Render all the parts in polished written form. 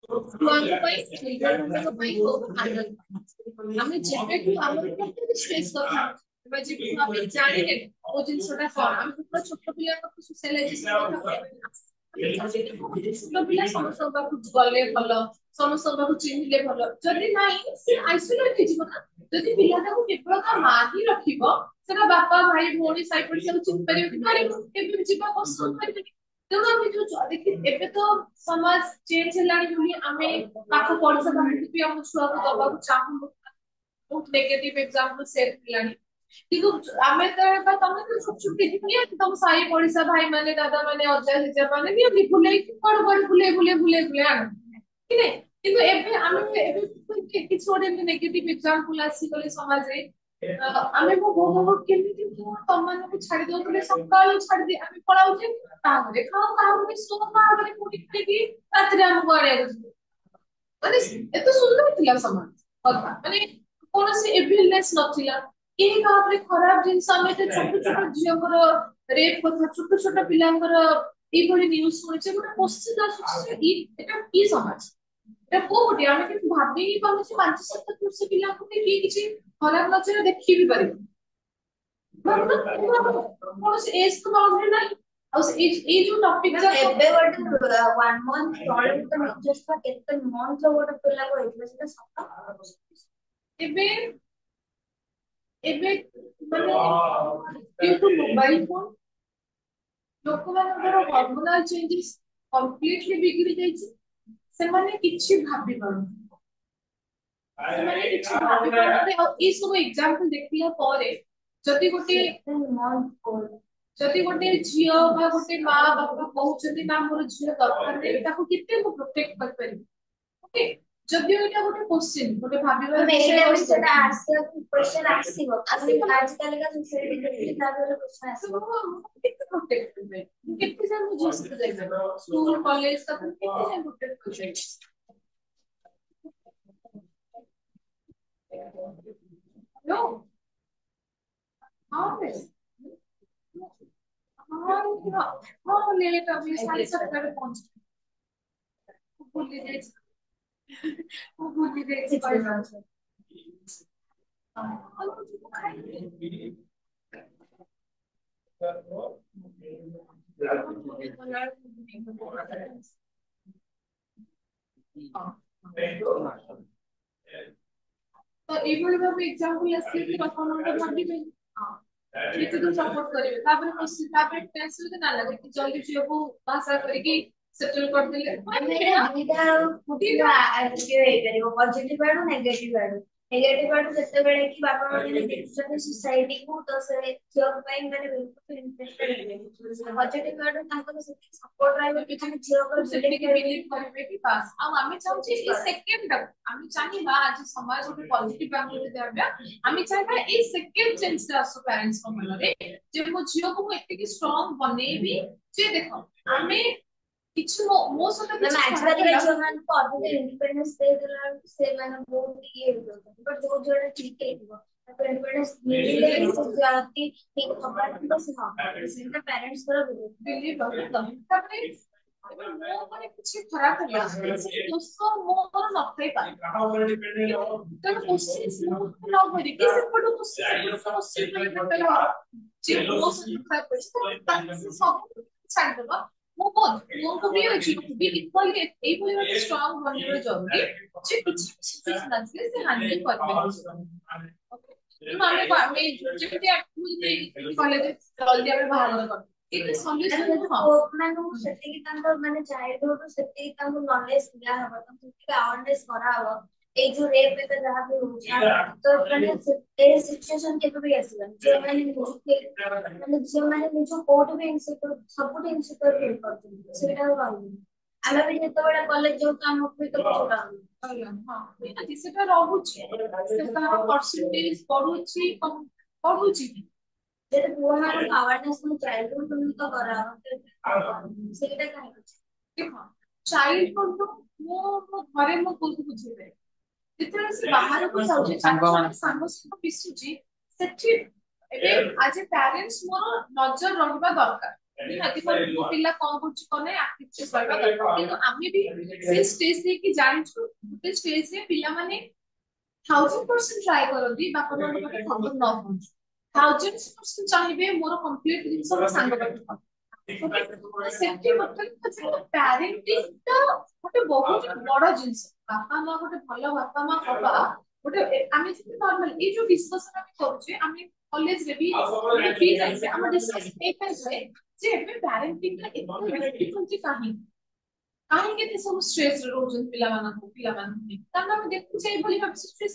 ଛୁଆଙ୍କ ପାଇଁ ଚିଲଡ୍ରେନଙ୍କ ପାଇଁ ହଉ ଆନନ୍ଦ ଆମେ ଯେବେଠୁ ଆମର କେତେ ସ୍ଟ୍ରେସ୍ କଥା ବା ଯେବେଠୁ ଆମେ ଜାଣିଲେ କୋଉ ଜିନିଷଟା କଣ ଆମେ ପୁରା ଛୋଟ ପିଲାଙ୍କ ସୋସିଆଲାଇଜେସନ କଥା କହିବା ଛୋଟ ପିଲା ସମସ୍ତଙ୍କ ପାଖକୁ ଗଲେ ଭଲ ସମସ୍ତଙ୍କ ପାଖକୁ ଚିହ୍ନିଲେ ଭଲ ଯଦି ନାହିଁ ସେ ଆଇସୋଲେଟ ହେଇଯିବ ନା ଯଦି ପିଲାଟାକୁ କେବଳ ତା ମା ହିଁ ରଖିବ ସେଟା ବାପା ଭାଇ ଭଉଣୀ ସାଇ ପଡିଶାକୁ ଚିହ୍ନି ପାରିବ କି ପାରିବ କେବେ ଯିବା ପସନ୍ଦ କରିବେନି ତେଣୁ ଆମେ ଯୋଉ ଦେଖି ଏବେ ତ ସମାଜ ଚେଞ୍ଜ ହେଲାଣି ବୋଲି ଆମେ ପାଠ ପଢିସା ପାଖକୁ ବି ଆମ ଛୁଆକୁ ଦବାକୁ ଚାହୁଁନୁ ବହୁତ ନେଗେଟିଭ ଏକ୍ସାମ୍ପଲ ସେଟ୍ ହେଲାଣି କିନ୍ତୁ ଆମେ ତ ତମେ ତ ଛୋଟ ଛୋଟ ନିହାତି ତମ ସାହି ପଡିଶା ଭାଇ ମାନେ ଦାଦା ମାନେ ଅଜା ଜେଜେ ମାନେ ନିହାତି ବୁଲେଇକି କୁଆଡେ କୁଆଡେ ବୁଲେଇ ଆଣନ୍ତି କି ନାଇଁ କିନ୍ତୁ ଏବେ ଆମେ ଏବେ କିଛି ଗୋଟେ ଏମିତି ନେଗେଟିଭ ଏକ୍ସାମ୍ପଲ ଆସିଗଲେ ସମାଜରେ ଆମେ ମୋ ବୋଉ ବାବା କେମିତି ମୁଁ ତମମାନଙ୍କୁ ଛାଡି ଦଉଥିଲେ ସକାଳୁ ଛାଡିଦି ଆମେ ପଳାଉଛେ ତାପରେ ଖାଉ ତାପରେ ଶୋ ତାପରେ କୋଉଠି ଖାଇକି ରାତିରେ ଆମକୁ ଆଣିବାକୁ ଯିବୁ ମାନେ ଏତେ ସୁନ୍ଦର ଥିଲା ସମାଜ କଥା ମାନେ କୌଣସି ଏଭିଲନେସ୍ ନଥିଲା କେହି କାହା ଉପରେ ଖରାପ ଜିନିଷ ଆମେ ଏତେ ଛୋଟ ଛୋଟ ଝିଅଙ୍କର ରେପ୍ କଥା ଛୋଟ ଛୋଟ ପିଲାଙ୍କର ଏଇଭଳି ନ୍ୟୁଜ ଶୁଣିଛେ ଗୋଟେ କୋଶ୍ଚିନ୍ ଆସୁଛି ଯେ ଏଟା କି ସମାଜ ଏଟା କୋଉଠି ଆମେ କିନ୍ତୁ ଭାବି ହିଁ ପାରୁଛୁ 5-7 ବର୍ଷ ପିଲାଙ୍କୁ ବି କିଏ କିଛି ଖରାପ ନଜରରେ ଦେଖି ବି ପାରିବ କୌଣସି ଏଜ ତ ବାଉଣ୍ଡରୀ ନାହିଁ ଆଉ ଏଇ ଯୋଉ ଟପିକ ଏବେ ଗୋଟେ 1 month ତଳେ ଗୋଟେ ନିଜସ୍ୱ କେତେ ମନ୍ଥ ଗୋଟେ ପିଲାକୁ ହେଇଥିଲା ସେଟା ସତ ଏବେ ଏବେ ମାନେ due to ମୋବାଇଲ ଫୋନ ଲୋକମାନଙ୍କର ହର୍ମୋନାଲ ଚେଞ୍ଜେସ୍ କମ୍ପ୍ଲିଟଲି ବିଗିଡି ଯାଇଛି ସେମାନେ କିଛି ଭାବି ପାରୁନାହାନ୍ତି ସେମାନେ କିଛି ଭାବି ପାରୁନାହାନ୍ତି ଆଉ ଏଇ ସବୁ ଏକ୍ସାମ୍ପଲ ଦେଖିଲା ପରେ ଯଦି ଗୋଟେ ଯଦି ଗୋଟେ ଝିଅ ବା ଗୋଟେ ମା ବାପା କହୁଛନ୍ତି ନା ମୋର ଝିଅ ଦରକାର ନାହିଁ ତାକୁ କେତେ ମୁଁ ପ୍ରୋଟେକ୍ଟ କରିପାରିବି ଓକେ ଯଦିଓ ଏଇଟା ଗୋଟେ କୋଶ୍ଚିନ୍ ଗୋଟେ ଭାବିବା ସେଟା କ୍ୱେଶ୍ଚନ ଆସିବ ଆଜିକାଲିକା ସୋସାଇଟି ତା ଦେହରେ କ୍ୱେଶ୍ଚନ ଆସିବ କେତେ ପ୍ରୋଟେକ୍ଟ କରିପାରିବି ମୁଁ କେତେ ଯାଏଁ ମୋ ଝିଅ ସହିତ ଯାଇପାରିବି ସ୍କୁଲ କଲେଜ ତାକୁ କେତେ ଯାଏଁ ପ୍ରୋଟେକ୍ଟ କରିପାରିବି ହ୍ୟାଲୋ ହଁ ହଁ ଲେଟ୍ ଅବି 7:30 ପହଞ୍ଚି ଭୁଲି ଯାଇଛି ମୁଁ ଭୁଲି ଯାଇଛି କହିବା ତ ଏଇଭଳି ଭାବେ ଏକ୍ସାମ୍ପଲ ଆସିକି ବାପା ମାଙ୍କ ଭାବିବେ କେତେ ଦୂର ସପୋର୍ଟ କରିବେ ତାପରେ ଟେନ୍ସ ନା ଲାଗେ ଜଲ୍ଦି ଝିଅକୁ ବାହା କରିକି ସେଟଲ କରିଦେଲେ ହେଇପାରିବ ପଜିଟିଭ ଆଡୁ ନେଗେଟିଭ ଆଡୁ ନେଗେଟିଭ ଆଡୁ ଯେତେବେଳେ କି ବାପା ମାନେ ଦେଖୁଛନ୍ତି ସୋସାଇଟି କୁ ତ ସେ ଝିଅ ପାଇଁ ମାନେ ବିଲକୁଲ ଇଣ୍ଟରେଷ୍ଟେଡ ହେବେନି ପଜିଟିଭ ଆଡୁ ତାଙ୍କର ସେତିକି ସପୋର୍ଟ ରହିବ କି ମାନେ ଝିଅଙ୍କର ସେତିକି ବିଲିଭ କରିବେ କି ବାସ୍ ଆଉ ଆମେ ଚାହୁଁଛେ ଏଇ ସେକେଣ୍ଡ ଆମେ ଚାହିଁବା ଆଜି ସମାଜ ଗୋଟେ ପଜିଟିଭ ଆଙ୍ଗେଲ ଦେବା ଆମେ ଚାହିଁବା ଏଇ ସେକେଣ୍ଡ ଚେଞ୍ଜ ଆସୁ ପ୍ୟାରେଣ୍ଟଙ୍କ ମନରେ ଯେ ମୋ ଝିଅକୁ ମୁଁ ଏତିକି ଷ୍ଟ୍ରଙ୍ଗ ବନେଇବି ଯେ ଦେଖ ଆମେ କିଛି ମୋ ସହିତ କିଛି ଆଜିକାଲିକା ଝିଅମାନଙ୍କୁ ଅଧିକ ଇଣ୍ଡିପେଣ୍ଡେନ୍ସ ଦେଇଦେଲା ବେଳକୁ ସେମାନେ ବହୁତ ଇଏ ହେଇଯାଉଛନ୍ତି ବଟ୍ ଯୋଉ ଝିଅଟା ଠିକ ହେଇଥିବ ତାକୁ ଇଣ୍ଡିପେଣ୍ଡେନ୍ସ ମିଳିଲେ ହିଁ ସେ ଯଦି ଠିକ ହବାର ଥିବ ସେ ହବ ସେଇଟା ପ୍ୟାରେଣ୍ଟସଙ୍କର ବିଲିଭ ତାପରେ ମୋ ମାନେ କିଛି ଖରାପ ହେଲା ଦୋଷ ମୋର ନଥାଇପାରେ ତେଣୁ କୋଶ୍ଚିନ୍ ନ କରିକି ସେପଟୁ ସବୁ ଛାଡ଼ିଦବା ମୁଁ ପୁଅକୁ ବି ଝିଅକୁ ବି ଇକ୍ୱାଲି ଏଇଭଳି ଭାବେ ଷ୍ଟ୍ରଙ୍ଗ ବନିବା ଜରୁରୀ ଯେ କିଛି ସିଚୁଏସନ ଆସିଲେ ସେ ହ୍ୟାଣ୍ଡେଲ କରିପାରିବେ ତେଣୁ ଆମେ ଯେମିତି କହିଲେ ଯେ ଜଲ୍ଦି ଆମେ ବାହାଘର କରିବୁ ଏଇଟା ସଲ୍ୟୁସନ ନୁହଁ ମାନଙ୍କୁ ସେତିକି ତାଙ୍କ ମାନେ ଚାଇଲ୍ଡହୁଡ ସେତିକି ତାଙ୍କୁ ନଲେଜ ଦିଆହବ ତାଙ୍କୁ ସେତିକି ଆୱାରନେସ କରାହବ ଏଇ ଯୋଉ ରେପ୍ ଏବେ ଯାହା ବି ହଉଛି ତ ମାନେ ଏ ସିଚୁଏସନ କେବେ ବି ଆସିବନି ଝିଅମାନେ ଝିଅମାନେ ନିଜ କୋଉଠି ବି ଇନସିକ୍ୟୁର ସବୁଠି ଇନସିକ୍ୟୁର ଫିଲ୍ କରୁଛନ୍ତି ସେଇଟା ଆଉ ରହିବନି ଆମେ ବି ଯେତେବେଳେ କଲେଜ ଯାଉଛୁ ଆମକୁ ବି ତ ହଁ ସେଟା ରହୁଛି ସେ ତାର ପରସେଣ୍ଟେଜ ବଢୁଛି ବଢୁଛି ଯେତେ ପୁଅମାନଙ୍କୁ ଆୱାରନେସ ଚାଇଲ୍ଡହୁଡ ତ କରାହବ ସେଇଟା କାହିଁକି ଦେଖ ଚାଇଲ୍ଡହୁଡ ମୁଁ ମୋ ଘରେ ମୋ ପୁଅକୁ ବୁଝେଇପାରିବି ଯେତେବେଳେ ସେ ବାହାରକୁ ଯାଉଛି ସାଙ୍ଗ ସହିତ ମିଶୁଛି ସେଠି ଏବେ ଆଜ ଏ ପ୍ୟାରେଣ୍ଟସ ମୋର ନଜର ରହିବା ଦରକାର निहाती को पिला कोन कुछ कोने एक्टिव करबा दरकार किंतु आमे भी से स्टेज रे कि जानछु गुटे स्टेज रे पिला माने 1000% ट्राई करदी बापा माने मते खबर न हो 1000% चाहिए मोर कंप्लीट जिंस को सांग पाठ सेफ्टी मतलब पैरेंटिंग ता गोटे बहुत बड़ जिंस बापा मां गोटे भलो बापा मां हबा गोटे आमे जे नॉर्मल ए जो डिस्कशन हम करूचे आमे कॉलेज रे भी गोटे फी जाइसे हम डिस्कस ए पे जे एबे पैरेंटिंग का एते डिफिकल्टी काहे काहे के सब स्ट्रेस रोजन पिला मानन कारण हम देखु जे भली भाब स्ट्रेस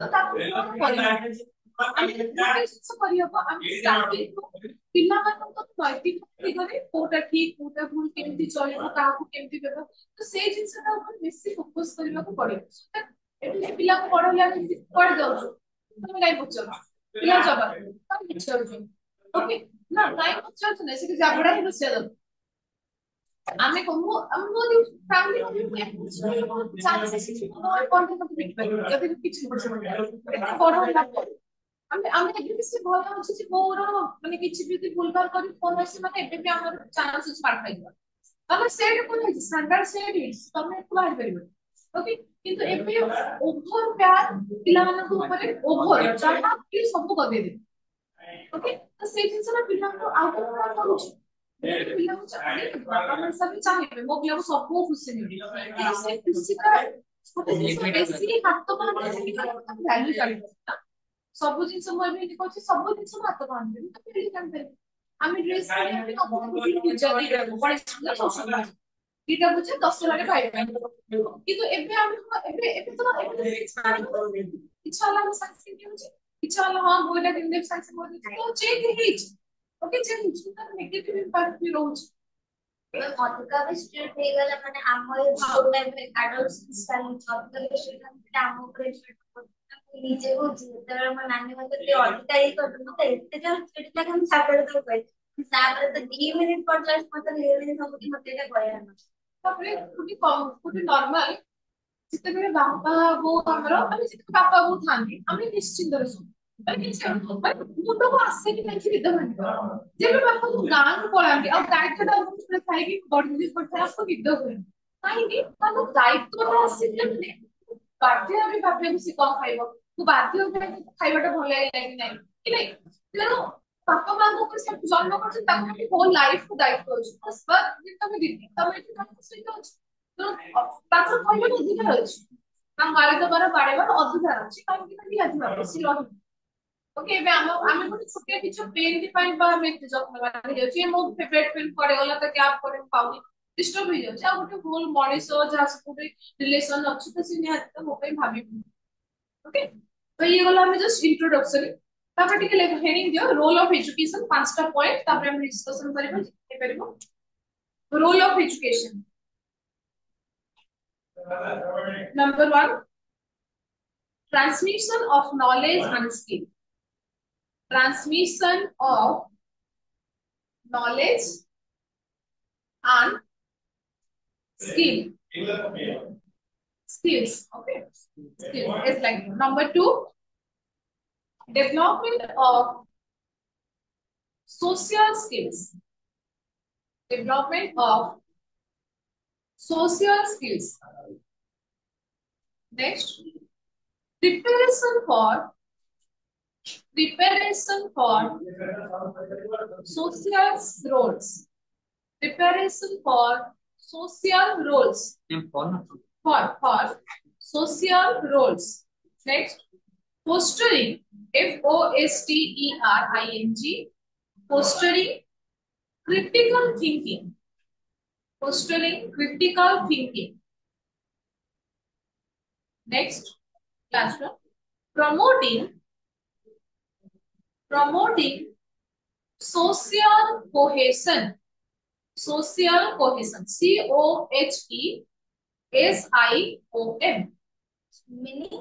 तो ताको कोन करे ଆମେ ଗୋଟେ ଜିନିଷ କରିହବ ଆମେ ଷ୍ଟାର୍ଟିଂ ପିଲାମାନଙ୍କୁ ନୈତିକ ଦିଗରେ କୋଉଟା ଠିକ କୋଉଟା ଭୁଲ କେମିତି ଚଳିବ କାହାକୁ କେମିତି ଦେବ ତ ସେଇ ଜିନିଷଟା ଉପରେ ବେଶୀ ଫୋକସ କରିବାକୁ ପଡିବ ଏବେ ପିଲାକୁ ପଢେଇଲେ ଆମେ କୁଆଡେ ଯାଉଛୁ ତମେ କାଇଁ ପଚାରୁଛ ପିଲା ଜବାବ ତମେ ପଚାରୁଛ ଓକେ ନା କାଇଁ ପଚାରୁଛ ନା ସେଠି ଜାବଡା ହିଁ ବସିବା ଦରକାର ଆମେ କହୁ ଆମ ଯୋଉ ଫ୍ୟାମିଲି ଚାଲିଛି କଣ୍ଟେଣ୍ଟ ମତେ ଦେଖିପାରିବ ଯଦି କିଛି ବଡ ହେଲା ଆମେ ଏବେ ବି ସେ ଭଲ ଅଛି ଯେ ମୋର ମାନେ କିଛି ବି ଯଦି ଭୁଲଭାଲ କରି କୌଣସି ମାନେ ଏବେ ବି ଆମର ଚାନ୍ସ ଅଛି ପାଠ ପାଇଯିବା ତମେ ସେଟ୍ କଣ ହେଇଛି ଷ୍ଟାଣ୍ଡାର୍ଡ ସେଟ୍ ହେଇଛି ତମେ ଏଠୁ ବାହାରି ପାରିବନି ଓକେ କିନ୍ତୁ ଏବେ ଓଭର ପ୍ୟାର ପିଲାମାନଙ୍କ ଉପରେ ଓଭର ଯାହା କି ସବୁ କରିଦେଇଦେବେ ଓକେ ତ ସେଇ ଜିନିଷଟା ପିଲାଙ୍କୁ ଆଉ କଣ କରୁଛି ପିଲାଙ୍କୁ ବାପା ମା ହିସାବରେ ଚାହିଁବେ ମୋ ପିଲାକୁ ସବୁ ଖୁସି ମିଳିବ କିନ୍ତୁ ସେ ଖୁସିଟା ଗୋଟେ ଜିନିଷ ବେଶୀ ହାତ ଭ୍ୟାଲୁ ଚାଲିବ ସବୁ ଜିନିଷ ମୁଁ ଏବେ ଏମିତି କହୁଛି ସବୁ ଜିନିଷ ମୁଁ ହାତ ପାଆନ୍ତିନି ତ ପିଲି ଜାଣିପାରିବି ଆମେ ଡ୍ରେସ୍ କରିବା ପାଇଁ ଅବହେଳା ପୂଜା ଦିଟା ପୂଜା 10 ଭାଇ କିନ୍ତୁ ଏବେ ଆମେ ଏବେ ଏବେ ତ ଏବେ ଇଚ୍ଛା ହେଲା ମୁଁ ସାଙ୍ଗେ ସାଙ୍ଗେ କିଣୁଛି ଇଚ୍ଛା ହେଲା ହଁ ମୁଁ ଏଇଟା କିଣିଦେବି ସାଙ୍ଗେ ସାଙ୍ଗେ ତ ଚେଞ୍ଜ ହେଇଯାଇଛି ओके चेंज ତାର ନେଗେଟିଭ ଇମ୍ପାକ୍ଟ ବି ରହୁଛି ଅଧିକା ବି ଷ୍ଟ୍ରିକ୍ଟ ହେଇଗଲା ମାନେ ଆମ ଏ ସ୍କୁଲ ଲାଇଫରେ ଆଡଲ୍ଟ ଚାଲିଛି ଅଧିକା ବି ଷ୍ଟ୍ରିକ୍ଟ ଆମ ଉପରେ ନିଜେ କହୁଛି ଯେତେବେଳେ ମୋ ନାନୀ ମତେ ଟିକେ ଅଧିକା ଇଏ କରିଦେବ ମତେ ଏତେ ଜୋର ଚିଡି ଲାଗେ ମୁଁ ସବୁବେଳେ ତାକୁ କହେ ତାପରେ ତ 2 ମିନିଟ ପର୍ଯ୍ୟନ୍ତ ମତେ ରିଏଲି ସବୁଠି ମତେ ଏଇଟା କହିବାର ଅଛି ତାପରେ ଗୋଟେ ନର୍ମାଲ ଯେତେବେଳେ ବାପା ବୋଉ ଆମର ମାନେ ଯେତେବେଳେ ବାପା ବୋଉ ଥାନ୍ତି ଆମେ ନିଶ୍ଚିନ୍ତରେ ଶୁଣୁ ମୁଣ୍ଡକୁ ଆସେନି କାହିଁକି ନିଦ ଭାଙ୍ଗିବ ଯେବେ ବାପା ଗାଁକୁ ପଳାନ୍ତି ଆଉ ଦାୟିତ୍ୱଟା ଖାଇକି ବଢି ପଡିଥାଏ ଆମକୁ ନିଦ ହୁଏନି କାହିଁକି ତାଙ୍କ ଦାୟିତ୍ୱଟା ଆସିଲେ ମାନେ ବାଧ୍ୟ ଆମେ ଭାବିବାକୁ ସେ କଣ ଖାଇବ ତୁ ବାଧ୍ୟ ଖାଇବାଟା ଭଲ ଲାଗିଲା କି ନାହିଁ କି ନାଇଁ ତେଣୁ ବାପା ମାଙ୍କ ଉପରେ ସେ ଜନ୍ମ କରୁଛନ୍ତି ତାଙ୍କ ହୋଲ ଲାଇଫ ଦାୟିତ୍ୱ ଅଛି ତମେ ଦିଦି ତମେ ଏଠି ତାଙ୍କ ସହିତ ଅଛି ତାଙ୍କର କହିବାର ଅଧିକାର ଅଛି ତାଙ୍କ ମାରିଦବାର ବାଡେଇବାର ଅଧିକାର ଅଛି କାହିଁକି ନା ନିହାତି ଭାବରେ ସେ ରହିବ ओके ଏବେ ଆମେ ଗୋଟେ ଛୋଟିଆ କିଛି ପେନ୍ ପାଇଁ ବା ଆମେ ଏତେ ଯତ୍ନବାନ ହେଇଯାଉଛି ମୋ ଫେଭରେଟ ଫିଲ୍ମ ପଡେ ଗଲା ତ କ୍ୟାପ ପରେ ପାଉନି ଡିଷ୍ଟର୍ବ ହେଇଯାଉଛି ଆଉ ଗୋଟେ ହୋଲ ମଣିଷ ଯାହା ଗୋଟେ ରିଲେସନ ଅଛି ତ ସେ ନିହାତି ତ ମୋ ପାଇଁ ଭାବିବୁ ओके तो ये गला ଆମେ ଜଷ୍ଟ ଇଣ୍ଟ୍ରୋଡକ୍ସନ ତାପରେ ଟିକେ ହେଡିଂ ଦିଅ ରୋଲ ଅଫ ଏଜୁକେସନ 5ଟା ପଏଣ୍ଟ ତାପରେ ଆମେ ଡିସ୍କସନ କରିବା ହେଇପାରିବ role of education number 1 transmission of knowledge and skill transmission of knowledge and skill skills okay skills is like number 2 development of social skills development of social skills next preparation for social roles preparation for social roles for social roles next fostering fostering fostering critical thinking fostering critical thinking next last one promoting social cohesion COHESION meaning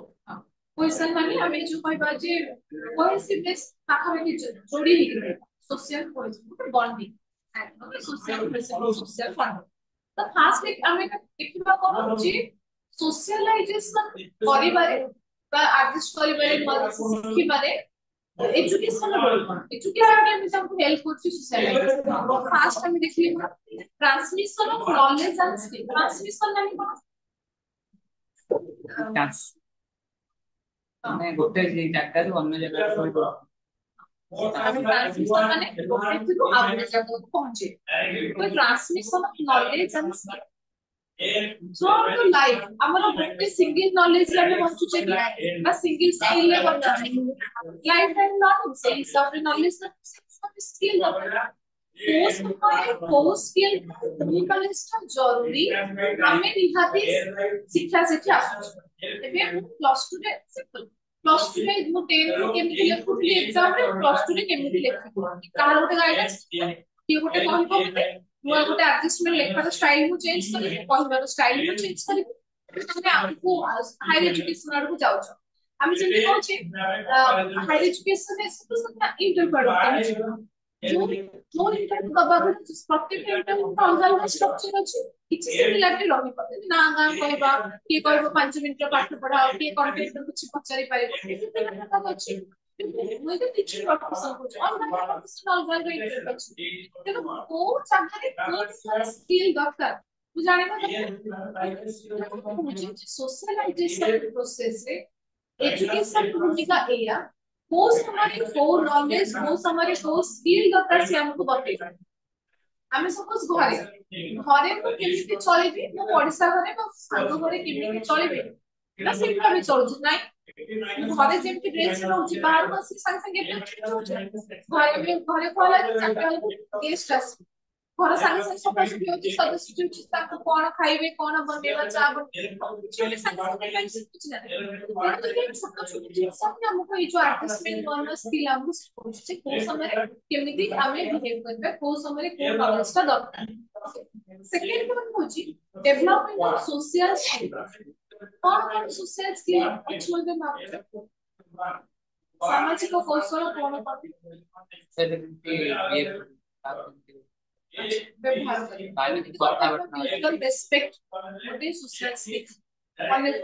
cohesion माने हमें जो कहबा जे cohesiveness पाखापाखि जोड़ी ହେଇକି ରହିବା social cohesion ଗୋଟେ bonding okay social bonding तो fast ଆମେ ଦେଖିବା କଣ ହଉଛି सोशलाइजेशन କରିବାରେ ବା ଆଡଜଷ୍ଟ କରିବାରେ ଶିଖିବାରେ एजुकेशन एजुकेशन के हम हमको हेल्प करछि सोसाइटी फास्ट हम देखली transmission of knowledge and skill transmission माने कोन चांस माने गोटे जगह ରୁ ଅନ୍ୟ ଜାଗାକୁ କହିବ ट्रांसमिशन माने गोटे ରୁ आउट जगह को पहुंचे तो transmission of knowledge and skill throughout the life ଆମର ଗୋଟେ ସିଙ୍ଗଲ ନଲେଜ ରେ ଆମେ ବଞ୍ଚୁଛେ କି ବା ସିଙ୍ଗଲ ସ୍କିଲ ରେ ବଞ୍ଚୁଛେ ଲାଇଫ ଟାଇମ ନଟ ସେଇ ହିସାବରେ ନଲେଜ ସ୍କିଲ ଦରକାର କୋଉ ସ୍କିल ନଲେଜ ଟା ଜରୁରୀ ଆମେ ନିହାତି ଶିକ୍ଷା ଶିକ୍ଷା ଆସୁଛୁ ଏବେ ପ୍ଲସ 2 ରେ ସିମ୍ପଲ प्लस 2 रे मु 10 रो केमिति लेखुथि एग्जाम रे प्लस 2 रे केमिति लेखुथि कार गोटे गाइडेंस कि गोटे कहबो मते मु गोटे एडजस्टमेंट लेखार स्टाइल मु चेंज करी कहबार स्टाइल मु चेंज करी तने आपको हायर एजुकेशन आड़ को जाउ छ हम जेमि कहछे हायर एजुकेशन रे सब इंटरप्रेट जो जो इंटरव्यू दबा प्रत्येक इंटरव्यू का अलग अलग स्ट्रक्चर अछि किछि सिमिलरिटी रहि पड़े ना गा कहबा के कहबो 5 मिनिट रे पाठ पढाओ के कंटेंट कुछ पचारि पारे तो अछि मुई तो टीचिंग प्रोफेशन को ऑनलाइन प्रोफेशन अलग अलग इंटरव्यू अछि तेनो को जगह रे को स्किल दरकार तू जाने ना मुझे सोशलाइजेशन प्रोसेस रे एजुकेशन भूमिका एया को समय को नॉलेज को समय को स्किल दरकार से हमको बतेई आमे सपोज घरे घरे को केमिति चलेबी मो पड़िसा घरे मो सांग घरे केमिति चलेबी ना सेटा भी चलुछ नाइ घरे जेमति ड्रेस रहउची बाहर बसी संग संग घरे कहला कि चारटा गेस्ट आसी घर संग संग सफा सफी होची सदस्य होची ताको कोन खाइबे कोन बनेबा चा बनेबा संग संग कुछ ना तो ये छोट छोट चीज सब हमको ये जो एडजस्टमेंट वाला स्किल हमको सिखाउची को समय केमिति आमे बिहेव करबे को समय को नॉलेज ता दरकार सेकंड वन होची डेवलपमेंट ऑफ सोशल स्किल कौन सोशल स्किल अच्छी बोलते ना सामाजिक कौशल कौन कौन respect what is social skill one is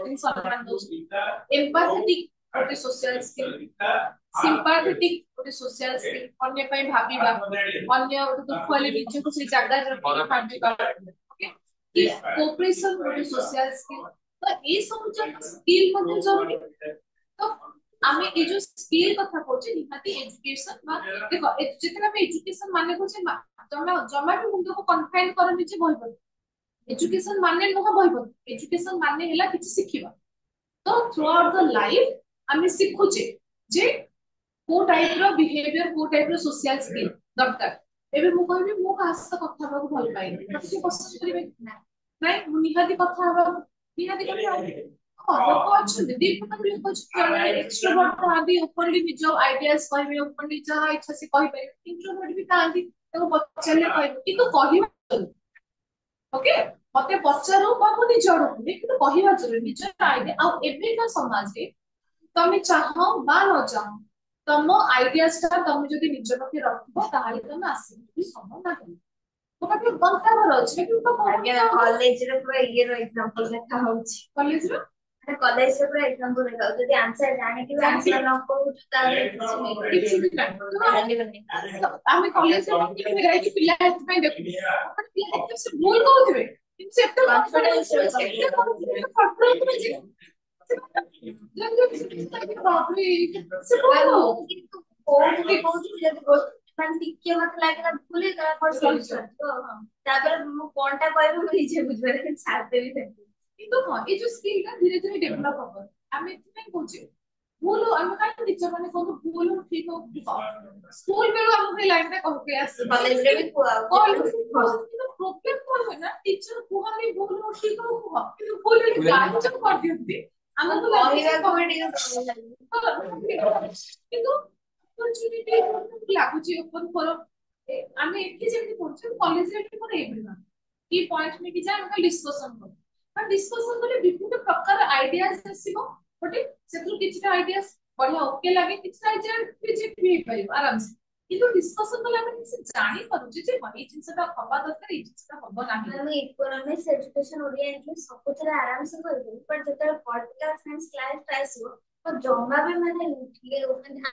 empathetic what is social skill sympathetic what is social skill अन्य ପାଇଁ ଭାବିବା अन्य ଗୋଟେ ଦୁଃଖ ହେଲେ ନିଜକୁ ସେ ଜାଗାରେ ଭାବିବା ଓକେ କି କୋଅପରେସନ ଗୋଟେ social skill ତ ଏ ସବୁ ସ୍କିଲ ମଧ୍ୟ ଜରୁରୀ ତ ଆମେ ଏ जो स्किल कथा कहछे निहाती एजुकेशन बा देखो जेते हम एजुकेशन माने कहछे जमा भी मुंड को कन्फाइन करनी जे बहि पर एजुकेशन माने नह बहि पर एजुकेशन माने हैला किछ सिखिबा तो थ्रू आउट द लाइफ हम सिखुचे जे को टाइप रो बिहेवियर को टाइप रो सोशल स्किल दरकार एबे मु कहबी मु कास कथा बा भल पाइ किछ पसंद करिवे नाइ मु निहाती कथा बा निहाती कथा लोक अच्छे दीपक लोक अच्छे एक्सट्रोवर्ट थांती ओपनली निज आइडियाज कहबे ओपनली जहा इच्छा से कहि पारे इंट्रोवर्ट भी थांती तो पछले कहबे किंतु कहिबा ओके मते पछारो बा मु निज आडू किंतु कहिबा जरूरी निज आइडिया आ एबे का समाज रे तमे चाहो बा न चाहो तम आइडियाज ता तमे जदी निज पखे रखबो ताहाले तमे आसी संभव ना तो पाखे बनता बर अछि कि तो कॉलेज रे पूरा ये रो एग्जांपल देखा होछि कॉलेज रे अरे कॉलेज से पूरा एग्जांपल देखा जदी आंसर जाने के आंसर न को ताले किछि भी नहीं आमे कॉलेज रे कि वैरायटी पिला हेत पे देखु अपन पिला हेत से भूल कहथिबे किंतु सेटा कॉन्फिडेंस सेटा कॉन्फिडेंस जब बापरे से बोलो किंतु कोन जदी मान टिके मत लागे ना भूले करा पर सॉल्यूशन तो तापर मु कोनटा कहबो मु निजे बुझबे छाड़ देबी কিন্তু ହଁ এই जो स्किल ଟା धीरे धीरे डेवलप हबो ଆମେ ଏଥିପାଇଁ କହୁଛେ ଭୁଲ ଆମେ କାଇଁ ଟିଚର ମାନେ କୋଉ ଭୁଲ ଠିକ ସ୍କୁଲ ବେଳୁ ଆମକୁ ଏ ଲାଇନ ଟା କହିକି ଆସେ कॉलेज रे भी कुआ କିନ୍ତୁ ପ୍ରୋବ୍ଲେମ କଣ ହୁଏ ନା ଟିଚର କୁହନ୍ତି ଭୁଲ ଠିକ କୁହ କିନ୍ତୁ ଭୁଲ ଗାଇଡ ଯୋଉ କରିଦିଅନ୍ତି ଆମକୁ କହିବାକୁ ବି ଟିକେ କିନ୍ତୁ ଅପରଚୁନିଟି ଲାଗୁଛି ଓପନ ଫର ଆମେ ଏଠି ଯେମିତି କରୁଛେ କଲେଜରେ ଏଠି କଣ ହେଇପାରିବା କି ପଏଣ୍ଟ ନେଇକି ଯା ଆମେ ଡିସ୍କସନ କରୁ और डिस्कशन करे विभिन्न प्रकार आइडियाज आसीबो गोटे सेतु किछटा आइडियाज बढ़िया ओके लागे किछटा आइडिया रिजेक्ट भी पाइब आराम से किंतु डिस्कशन कले हम से जानि पारु जे भाई जिनसटा हवा दरकार ई जिनसटा हबो नाही हम इकोनॉमिक्स एजुकेशन ओरिएंटली सब कुछ आराम से कर दे पर जतरा पॉलिटिकल साइंस क्लास आसीबो तो जमा भी मैंने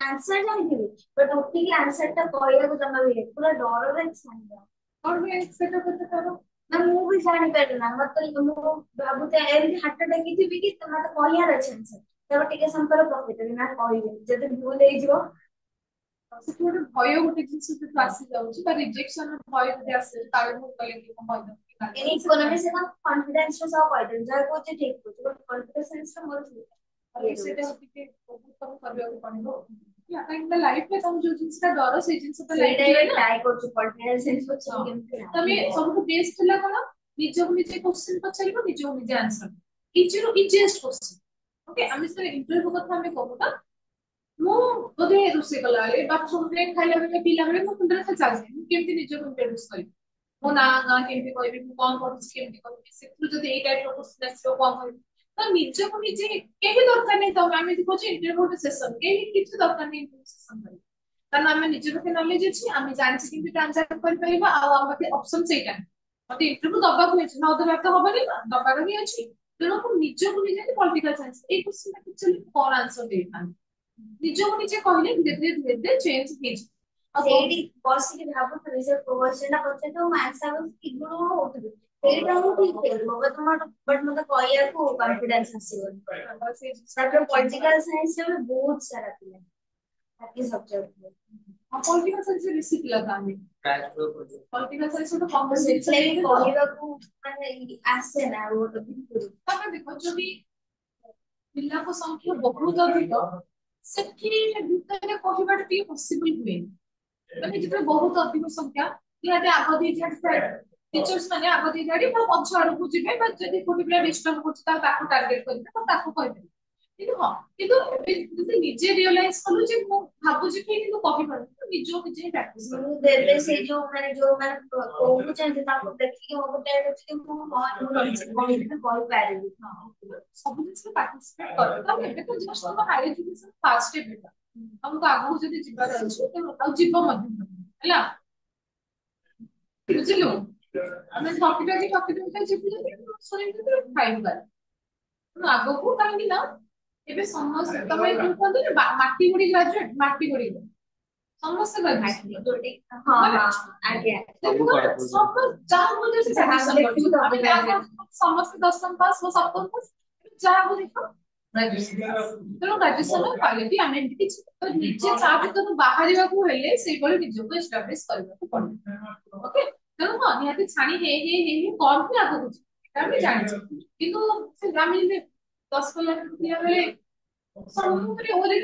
आंसर जानती बट उठिକି आंसर ଟା କହିବାକୁ ଜମା ବି ପୁରା ଡରରେ ଛାନିଆ और मैं सेटा करते करो ନା ମୁଁ ବି ଜାଣିପାରିଲି ନା ମତେ ମୁଁ ଭାବୁଥାଏ ଏମିତି ହାତ ଟେକିଥିବି କି ମତେ କହିବାର ଅଛି ଆନ୍ସର ତାପରେ ଟିକେ ସମୟ ପରେ ପକେଇଦେବି ନା କହିବି ଯଦି ଭୁଲ ହେଇଯିବ ସେଠି ଗୋଟେ ଭୟ ଗୋଟେ ଜିନିଷ ସେଠୁ ଆସି ଯାଉଛି ବା ରିଜେକ୍ସନ ଭୟ ଯଦି ଆସେ କାଳେ ମୁଁ କହିଲି କି ମୁଁ ଏଇ କହିଦେବି ଇକୋନୋମିକ୍ସ ରେ କନଫିଡେନ୍ସ ର ସହ କହିଦେବି ଯାହା କହୁଛି ଠିକ କହୁଛି ବଟ କନଫିଡେନ୍ସ ରେ ମୋର ସେଇଟା ଟିକେ ବହୁତ ତମକୁ କରିବାକୁ ପଡିବ ହେଲା କାହିଁକି ନା ଲାଇଫରେ ତମେ ଯୋଉ ଜିନିଷଟା ଡର ସେଇ ଜିନିଷଟା ସେଇଟା ଲାଇଫରେ ହିଁ ଟ୍ରାଏ କରୁଛି କନଫିଡେନ୍ସ କୋଚିଂ କେମିତି ତମେ ସବୁଠୁ ବେଷ୍ଟ ହେଲା କଣ ନିଜକୁ ନିଜେ କ୍ୱେଶ୍ଚନ ପଚାରିବ ନିଜକୁ ନିଜେ ଆନ୍ସର ଇଜିରୁ ଇଜିଏଷ୍ଟ କ୍ୱେଶ୍ଚନ ଓକେ ଆମେ ସେ ଇଣ୍ଟରଭ୍ୟୁ କଥା ଆମେ କହୁବା ମୁଁ ବୋଧେ ରୋଷେଇ କଲାବେଳେ ବାଥରୁମରେ ଖାଇଲା ବେଳେ ପିଇଲା ବେଳେ ମୋ ମୁଣ୍ଡରେ ଖାଲି ଚାଲିଛି ମୁଁ କେମିତି ନିଜକୁ ଇଣ୍ଟ୍ରୋଡ୍ୟୁସ କରିବି ମୋ ନାଁ ଗାଁ କେମିତି କହିବି ମୁଁ କଣ କରୁଛି କେମିତି କହିବି ସେଥିରୁ ଯଦି ଏଇ ଟାଇପର କ୍ୱେଶ୍ଚନ ଆସିବ କଣ କହିବି ତ ନିଜକୁ ନିଜେ କେହି ଦରକାର ନାହିଁ ତମେ ଆମେ କହୁଛେ ଇଣ୍ଟରଭ୍ୟୁ ଗୋଟେ ସେସନ କେହି କିଛି ଦରକାର ନାହିଁ ଇଣ୍ଟରଭ୍ୟୁ ସେସନ କରିବା କାରଣ ଆମେ ନିଜ ପାଖେ ନଲେଜ ଅଛି ଆମେ ଜାଣିଛେ କେମିତି ଟ୍ରାନ୍ସାକ୍ଟ କରିପାରିବା ଆଉ ଆମ ପାଖେ ଅପସନ ସେଇଟା ମତେ ଇଣ୍ଟରଭ୍ୟୁ ଦବାକୁ ହେଇଛି ନ ଦେବା ତ ହବନି ନା ଦବାର ହିଁ ଅଛି ତେଣୁ ମୁଁ ନିଜକୁ ନିଜେ ପଲିଟିକାଲ ସାଇନ୍ସ ଏଇ କ୍ୱେଶ୍ଚନ ଆକ୍ଚୁଆଲି କଣ ଆନ୍ସର ଦେଇଥାନ୍ତି ନିଜକୁ ନିଜେ କହିଲେ ଧୀରେ ଧୀରେ ଧୀରେ ଧୀରେ ଚେଞ୍ଜ ହେଇଯିବ ସେଇଠି ବସିକି ଭାବୁଥିଲି ସେ କୋଶ୍ଚେନ୍ ଟା ପଚାରିଥିବ ମୁଁ ଆନ୍ସର ଇଗ୍ନୋର ହଉଥିଲି ସେଇଟା ମୁଁ ଠିକ ହେଇଯିବ ବଟ ମତେ କହିବାକୁ କନଫିଡେନ୍ସ ଆସିବନି ତାପରେ ପଲିଟିକାଲ ସାଇନ୍ସ ରେ ବି ବହୁତ ସାରା ପିଲା ବାକି ସବଜେକ୍ଟ ପଲିଟିକାଲ ସାଇନ୍ସ ବେଶୀ ପିଲା ଥାନ୍ତି ପଲିଟିକାଲ ସାଇନ୍ସ ଗୋଟେ ସେଥିଲାଗି କମ୍ପଲସରି କହିବାକୁ ମାନେ ଆସେ ନା ଗୋଟେ ଭିତରୁ ତମେ ଦେଖ ଯଦି ପିଲାଙ୍କ ସଂଖ୍ୟା ବହୁତ ଅଧିକ ସେଠି ଭିତରେ କହିବାଟା ଟିକେ ପସିବଲ ହୁଏନି ମାନେ ଯେତେବେଳେ ବହୁତ ଅଧିକ ସଂଖ୍ୟା ନିହାତି ଆଗ ଦି ଧାଡି ଟିଚର୍ସ ମାନେ ଆଗ ଦି ଧାଡି ବା ପଛ ଆଡକୁ ଯିବେ ବା ଯଦି ଗୋଟେ ପିଲା ଡିଷ୍ଟର୍ବ କରୁଛି ତାହେଲେ ତାକୁ ଟାର୍ଗେଟ କରିବେ ତ ତାକୁ କହିବେ କିନ୍ତୁ ହଁ କିନ୍ତୁ ଏବେ ଯଦି ନିଜେ ରିଅଲାଇଜ କଲୁ ଯେ ମୁଁ ଭାବୁଛି କି କିନ୍ତୁ କହିପାରୁନି ତ ନିଜକୁ ନିଜେ ହିଁ ପ୍ରାକ୍ଟିସ କର ମୁଁ ଦେବେ ସେଇ ଯୋଉମାନେ କହୁଛନ୍ତି ତାଙ୍କୁ ଦେଖିକି ମୋ ଗୋଟେ ଅଛି କି ମୁଁ ମୁଁ ନିଜେ କହିବି କହିପାରିବି ସବୁ ଜିନିଷ ପାର୍ଟିସିପେଟ କର ତ ଏବେ ତ ଜଷ୍ଟ ତମ ହାଇୟର ଏଜୁକେସନ ଫାର୍ଷ୍ଟ ଷ୍ଟେପ ଏଟା ତମକୁ ଆଗକୁ ଯଦି ଯିବାର ଅଛି ତ ଆଉ ଯିବ ମଧ୍ୟ ହେଲା ବୁଝିଲୁ ଆମେ ଠକିବା ଯିବୁ ଯଦି ଶୁଣିକି ଖାଇବୁ ଆଗକୁ କାହିଁକି ନା ଏବେ ସମସ୍ତେ ତମେ କୁହନ୍ତୁ ନା ମାଟି ଗୁଡି ଗ୍ରାଜୁଏଟ ମାଟି ଗୁଡି ସମସ୍ତେ ହଁ ହଁ ଆଜ୍ଞା ସବୁ ଯାହାକୁ ଯେ ସମସ୍ତେ ଦଶମ ପାସ୍ ବା ସପ୍ତମ ପାସ୍ ଯାହାକୁ ଦେଖ ତେଣୁ ଗ୍ରାଜୁଏସନ କ୍ୱାଲିଟି ଆମେ ଏମିତି କିଛି ତ ନିଜେ ତା ଭିତରୁ ବାହାରିବାକୁ ହେଲେ ସେଇଭଳି ନିଜକୁ ଏଷ୍ଟାବ୍ଲିଶ କରିବାକୁ ପଡିବ ଓକେ ତେଣୁ ହଁ ନିହାତି ଛାଣି ହେଇ କଣ ବି ଆଗକୁ ଯିବ ଆମେ ଜାଣିଛୁ କିନ୍ତୁ ସେ ଆମେ ଯେମିତି 10 ଥିଲା ବେଳେ ସବୁରେ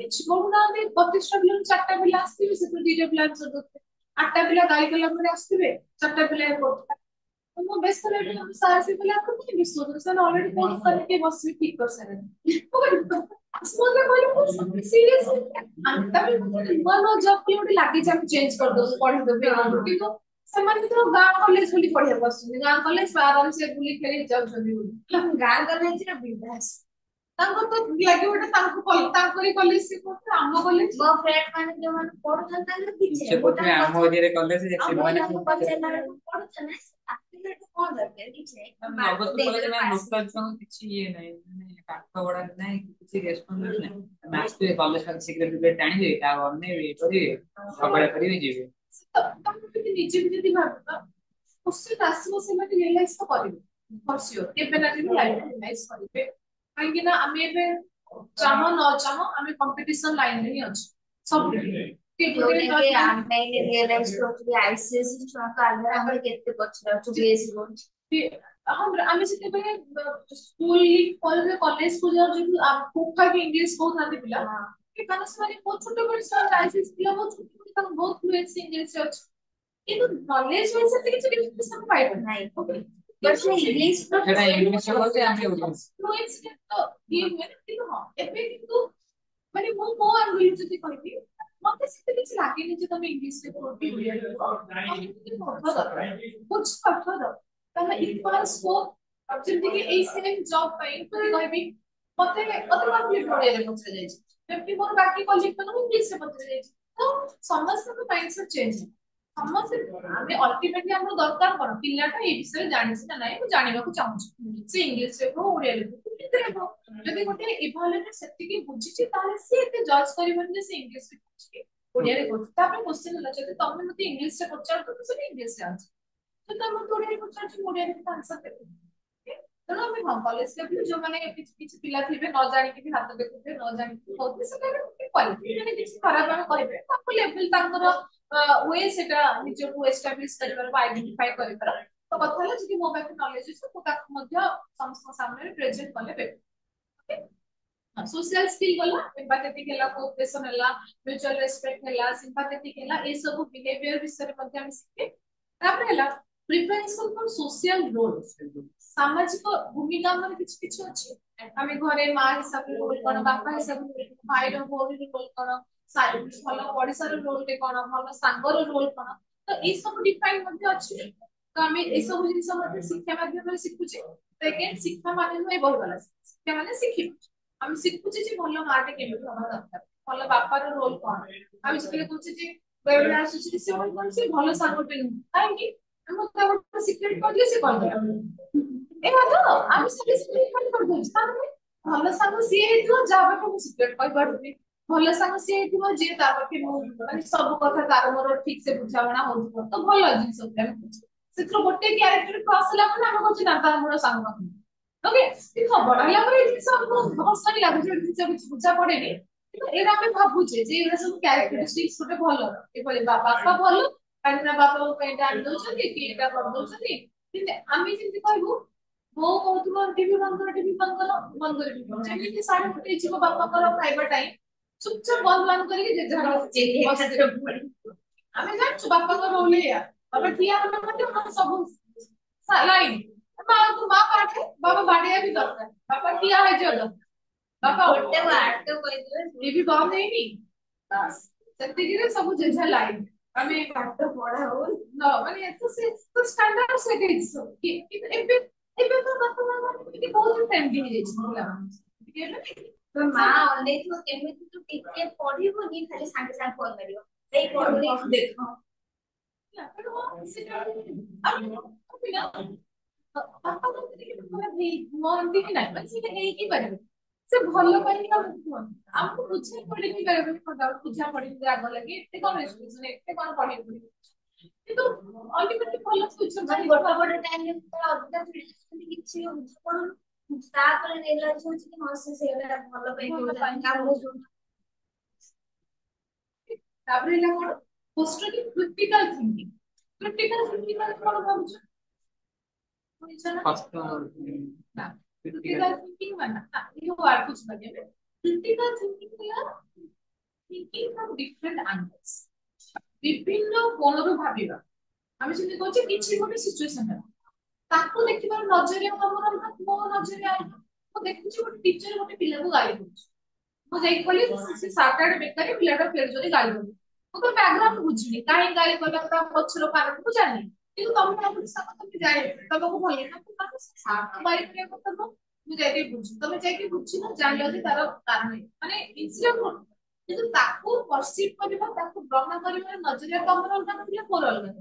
କିଛି କହୁନାହାନ୍ତି 32ଟା ପିଲାରୁ 4ଟା ପିଲା ଆସିଥିବେ ସେଥିରୁ 2ଟା ପିଲା ଆନ୍ସର ଦଉଥିବେ 8ଟା ପିଲା ଗାଳି କଲା ପରେ ଆସିଥିବେ 4ଟା ପିଲା କରୁଥିବେ ମୁଁ ବେଶ ସାହସୀ ପିଲା ବିଶ୍ୱାସ ସେମାନେ ଅଲରେଡି କୋର୍ସ କରିକି ବସିବି ଠିକ କରିସାରିଲେଣି ନୂଆ ନୂଆ ଜବ୍ କି ଗୋଟେ ଲାଗିଛି ଆମେ ଚେଞ୍ଜ କରିଦବୁ ପଢିଦବୁ କିନ୍ତୁ ସେମାନେ ତ ଗାଁ କଲେଜ ବୋଲି ପଢିବାକୁ ଆସୁଛନ୍ତି ଗାଁ କଲେଜ ଆରାମସେ ବୁଲି ଖେଳି ଯାଉଛନ୍ତି ବୋଲି ଗାଁ କଲେଜର ବିନ୍ଦାସ ତାଙ୍କର ତ ଲାଗିବ ଗୋଟେ ତାଙ୍କରି କଲେଜ ସେ କରୁଥିଲେ ଆମ କଲେଜ ମୋ ଫ୍ରେଣ୍ଡ ମାନେ ଯୋଉମାନେ ପଢୁଛନ୍ତି ତାଙ୍କର କିଛି ସେ କହୁଥିଲେ ଆମ ଏରିଆରେ କଲେଜ ଯେ ସେମାନେ ପଚାରିଲା ବେଳକୁ ପଢୁଛ ନା ଆଫିଲିଏଟ କଣ ଦରକାର କିଛି ନାହିଁ ଲୋକାଲ ଛୁଆଙ୍କୁ କିଛି ଇଏ ନାହିଁ ମାନେ ପାଠ ପଢା ନାହିଁ କିଛି ରେସ୍ପନ୍ସିବିଲିଟି ନାହିଁ ଆସିବେ କଲେଜ ପାଖରେ ସିଗାରେଟ ଟାଣିବେ କାହାକୁ ଅନେଇବେ ଇଏ କରିବେ ଝଗଡା କରିବେ ଯିବେ ତମେ ଯଦି ନିଜେ ବି ଯଦି ଭାବିବା କୋଶ୍ଚିନ୍ ଆସିବ ସେମାନେ ରିଏଲାଇଜ ତ କରିବେ ଫର ସିଓର କେବେ ନା କେବେ ଲାଇଫରେ ରିଏଲାଇଜ କରିବେ କାହିଁକି ନା ଆମେ ଏବେ ଚାହ ନ ଚାହ ଆମେ କମ୍ପିଟିସନ ଲାଇନରେ ହିଁ ଅଛୁ ସବୁ ଆମେ ରିଏଲାଇଜ କରୁଛୁ କି ଆଇସିଏସସି ଛୁଆଙ୍କ ଆଗରେ ଆମେ କେତେ ପଛରେ ଅଛୁ ବିଏସସି କରୁଛୁ ଆମେ ଯେତେବେଳେ ସ୍କୁଲ କଲେଜ କୁ ଯାଉଛୁ ଠିକ ଠାକ ଇଂଲିଶ କହୁଥାନ୍ତି ପିଲା କାରଣ ସେମାନେ ବହୁତ ଛୋଟବେଳେ ସେମାନେ ଆଇସିଏସସି ପିଲା ବହୁତ ଛୋଟବେଳେ ତାଙ୍କୁ ବହୁତ ଫ୍ଲୁଏନ୍ସି ଇଂଲିଶରେ ଅଛି କିନ୍ତୁ ନଲେଜ ୱାଇଜ ସେତେ କିଛି ଡିଫରେନ୍ସ ପାଇବନି ନାହିଁ ବଟ୍ ସେ ଇଂଲିଶ ସେଟା ଇଂଲିଶ ହଉଛି ଆମେ ଫ୍ଲୁଏନ୍ସି ତ ଇଏ ହୁଏ ନା କିନ୍ତୁ ହଁ ଏବେ କିନ୍ତୁ ମାନେ ମୁଁ ମୋ ଆଙ୍ଗୁ ଯଦି କହିବି ମତେ ସେତେ କିଛି ଲାଗେନି ଯେ ତମେ ଇଂଲିଶରେ ବୁଝିପାରୁଥିବ ତମେ ଇକ୍ୱାଲ ସ୍କୋପ ଯେମିତିକି ଏଇ ସେମ୍ ଜବ୍ ପାଇଁ ଯଦି କହିବି ମତେ କମ୍ପ୍ଲିଟ ଓଡ଼ିଆରେ ପଚରା ଯାଇଛି ଯେମିତି ମୋର ବାକି କଲିଗ ମାନଙ୍କୁ ଇଂଲିଶରେ ପଚରା ଯାଇଛି ତ ସମସ୍ତଙ୍କ ମାଇଣ୍ଡ ସେଟ୍ ଚେଞ୍ଜ ସମସ୍ତେ ଆମେ ଅଲ୍ଟିମେଟଲି ଆମର ଦରକାର କଣ ପିଲାଟା ଏଇ ବିଷୟରେ ଜାଣିଛି ନା ନାଇଁ ମୁଁ ଜାଣିବାକୁ ଚାହୁଁଛି ସେ ଇଂଲିଶରେ ହଉ ଓଡିଆରେ ହଉ ହିନ୍ଦୀରେ ହଉ ଯଦି ଗୋଟେ ଇଭାଲୁଏଟର ସେତିକି ବୁଝିଛି ତାହେଲେ ସିଏ ଏତେ ଜଜ୍ କରିବନି ଯେ ସେ ଇଂଲିଶରେ କହୁଛି କି ଓଡିଆରେ କହୁଛି ତାପରେ କ୍ୱେଶ୍ଚନ ହେଲା ଯଦି ତମେ ମତେ ଇଂଲିଶରେ ପଚାରୁଛ ତ ସେଟା ଇଂଲିଶରେ ଆନ୍ସର ଯଦି ତମେ ମତେ ଓଡିଆରେ ପଚାରୁଛ ମୁଁ ଓଡିଆରେ ଆନ୍ସର ଦେବି ତେଣୁ ଆମେ ହଁ କଲେଜ ଲେଭେଲ ଯୋଉମାନେ କିଛି କିଛି ପିଲା ଥିବେ ନ ଜାଣିକି ବି ହାତ ଦେଖୁଥିବେ ନ ଜାଣିକି କହୁଥିବେ ସେଟା କ୍ୱାଲିଟି ମାନେ କିଛି ଖରାପ ଆମେ କହିବେ ତାଙ୍କ ଲେଭେଲ ତାଙ୍କର ୱେ ସେଟା ନିଜକୁ ଏଷ୍ଟାବ୍ଲିଶ କରିବାର ବା ଆଇଡେଣ୍ଟିଫାଇ କରିବାର ତ କଥା ହେଲା ଯଦି ମୋ ପାଖରେ ନଲେଜ ଅଛି ମୁଁ ତାକୁ ମଧ୍ୟ ସମସ୍ତଙ୍କ ସାମ୍ନାରେ ପ୍ରେଜେଣ୍ଟ କଲେ ଦେବି सोशल स्किल गला एम्पैथेटिक ହେଲା कोऑपरेशन ହେଲା म्यूचुअल रेस्पेक्ट ହେଲା सिंपैथेटिक ହେଲା ए सब बिहेवियर विषय रे ମଧ୍ୟ ଆମେ ଶିखे तापर ହେଲା प्रिपरेशन फॉर सोशल रोल सामाजिक भूमिका हमर किछ किछ अछि ଆମେ ଘରେ ମା ହିସାବରେ ରୋଲ କଣ ବାପା ହିସାବରେ ଭାଇର ଭଉଣୀର ରୋଲ କଣ ଭଲ ପଡିଶାର ରୋଲ ଟେ କଣ ଭଲ ସାଙ୍ଗର ରୋଲ କଣ ତ ଏଇ ସବୁ ଡିଫାଇନ ମଧ୍ୟ ଅଛି ତ ଆମେ ଏଇ ସବୁ ଜିନିଷ ମଧ୍ୟ ଶିକ୍ଷା ମାଧ୍ୟମରେ ଶିଖୁଛେ ସେକେଣ୍ଡ ଶିକ୍ଷା ମାନେ ନୁହେଁ ବହି ଗଲା ଶିକ୍ଷା ମାନେ ଶିଖିବା ଆମେ ଶିଖୁଛେ ଯେ ଭଲ ମାଟେ କେମିତି ହବା ଦରକାର ଭଲ ବାପାର ରୋଲ କଣ ଆମେ ଯେତେବେଳେ କହୁଛେ ଯେ ବେଳେବେଳେ ଆସୁଛି ଯେ ସେ କଣ ଭଲ ସାଙ୍ଗଟେ ନୁହେଁ କାହିଁକି ଆମେ ତା ଗୋଟେ ସିକ୍ରେଟ କରିଲେ ସେ କହିଦେଲା ଏ ତ ଆମେ ସବୁ ସିକ୍ରେଟ କରିଦଉଛୁ ତାମାନେ ଭଲ ସାଙ୍ଗ ସିଏ ହେଇଥିବ ଯାହା ପାଖେ ମୁଁ ସିକ୍ରେଟ କହିପାରୁନି ଭଲ ସାଙ୍ଗ ସିଏ ହେଇଥିବ ଯିଏ ତା ପାଖେ ମୁଁ ମାନେ ସବୁ କଥା ତାର ମୋର ଠିକ ସେ ବୁଝାମଣା ହଉଥିବ ତ ଭଲ ଜିନିଷ ଆମେ କହୁଛେ ସେଥିରୁ ଗୋଟେ କ୍ୟାରେକ୍ଟର କ୍ରସ ହେଲା ମାନେ ଆମେ କହୁଛେ ନା ତାର ମୋର ସାଙ୍ଗ ଓକେ ବଡ ହେଲା ପରେ ଏଇ ଜିନିଷ ଆମକୁ ହସଣି ଲାଗୁଛି ଏଇ ଜିନିଷ କିଛି ବୁଝା ପଡେନି କିନ୍ତୁ ଏଇଟା ଆମେ ଭାବୁଛେ ଯେ ଏଇଟା ସବୁ କ୍ୟାରେକ୍ଟରିଷ୍ଟିକ୍ସ ଗୋଟେ ଭଲ ଏଭଳି ବାପା ଭଲ କାହିଁକି ନା ବାପା ମୋ ପାଇଁ ଏଇଟା ଆଣି ଦଉଛନ୍ତି କି ଏଇଟା କରିଦଉଛନ୍ତି କିନ୍ତୁ ଆମେ ଯେମିତି କହିବୁ ବୋଉ କହୁଥିବ ଟିଭି ବନ୍ଦ କର ବନ୍ଦ କରିବି ଯେମିତି ସାଢେ ଗୋଟେ ହେଇଯିବ ବାପାଙ୍କର ଖାଇବା ଟାଇମ ଚୁପଚାପ ବନ୍ଦ ବାନ୍ଦ କରିକି ଯେ ଯାହାର ଆମେ ଜାଣିଛୁ ବାପାଙ୍କ ରୋଲ ଏଇଆ ବାପା ଠିଆ ହେବା ମାନେ ଆମର ସବୁ ଲାଇନ ମା ପାଠେ ବାବା ବାଡିଆ ବି ଦରକାର ବାପା ଠିଆ ହେଇଯିବା ଦରକାର ବାପା ଗୋଟେ ୱାର୍ଡ ତ କହିଦେବେ ଟିଭି ବନ୍ଦ ହେଇନି ବାସ୍ ସେତିକିରେ ସବୁ ଯେଝା ଲାଇନ ଆମେ ପାଠ ପଢା ହଉ ମାନେ ଏତ ସେ ଷ୍ଟାଣ୍ଡାର୍ଡ ସେଟ୍ ହେଇଛି ସବୁ କିନ୍ତୁ ଏବେ ଏବେ ତ ବାପା ମା ମାନେ ଟିକେ ବହୁତ ଫ୍ରେଣ୍ଡଲି ହେଇଯାଇଛି ପିଲାମାନେ ଟିକେ ଏବେ ତ ମା ଅନେଇଥିବ କେମିତି ତୁ ଟିକେ ପଢିବୁନି ଖାଲି ସାଙ୍ଗେ ସାଙ୍ଗେ ଫୋନ କରିବ ସେଇ ପଢୁନି ଦେଖ ବାପା ମନ୍ତି କି ନାହିଁ ମାନେ ସେଇଟା ହେଇକି ପାରିବେ ସେ ଭଲ ପାଇଁ ଆମକୁ କୁହନ୍ତି ଆମକୁ ବୁଝେଇ ପଡେନି ବେଳେ ବେଳେ ବୁଝା ପଡେନି ରାଗ ଲାଗି ଏତେ କଣ ଏତେ କଣ ପଢେଇବୁ କିନ୍ତୁ ଅଲ୍ଟିମେଟଲି ଭଲ ମାନେ ଗୋଟେ ଗୋଟେ ଟାଇମରେ ଅଧିକା ଚିଡୁଛନ୍ତି କିଛି ବୁଝିପଡୁନି ତାପରେ ରିଅଲାଇଜ ହଉଛି କି ହଁ ସେ ସେଇଟା ଭଲ ପାଇଁ କହୁଛନ୍ତି ଆମକୁ ତାପରେ ହେଲା କଣ ପୋଷ୍ଟରେ କ୍ରିଟିକାଲ ଥିଙ୍କିଂ କ୍ରିଟିକାଲ କଣ ଭାବୁଛ ନା କ୍ରିଟିକାଲ ଥିଙ୍କିଂ ମାନେ ନା ये वर्ड कुछ लगे में क्रिटिकल थिंकिंग या थिंकिंग फ्रॉम डिफरेंट एंगल्स विभिन्न कोणରୁ ଭାବିବା ଆମେ ଯେମିତି କହୁଛେ କିଛି ଗୋଟେ ସିଚୁଏସନ ହେଲା ତାକୁ ଦେଖିବାର ନଜରିଆ ଆମର ମୋ ନଜରିଆ ମୁଁ ଦେଖୁଛି ଗୋଟେ ଟିଚର ଗୋଟେ ପିଲାକୁ ଗାଳି କରୁଛି ମୁଁ ଯାଇକି କହିଲି ସେ ସାତଟା ବେକାରୀ ପିଲାଟା ଫେର ଯଦି ଗାଳି କରୁଛି ମୁଁ ତ ବ୍ୟାକଗ୍ରାଉଣ୍ଡ ବୁଝିନି କାହିଁ ଗାଳି କଲା ତା ପଛର କାରଣ ମୁଁ ଜାଣିନି କିନ୍ତୁ ତମେ ଭାବୁଛି ସାଙ୍ଗ ତମେ ଜାଣି ତମକୁ ଭଲ ଲାଗେ ସାତ ଗାଳି କରିବା କଥା ନୁହଁ ମୁଁ ଯାଇକି ବୁଝି ତମେ ଯାଇକି ବୁଝିନ ଜାଣିଲ ଯେ ତାର କାରଣ ମାନେ ଇନସିଡେଣ୍ଟ କିନ୍ତୁ ତାକୁ ପରସିଭ କରିବା ତାକୁ ଗ୍ରହଣ କରିବାର ନଜରିଆ ତମର ଅଲଗା ନଥିଲା ମୋର ଅଲଗା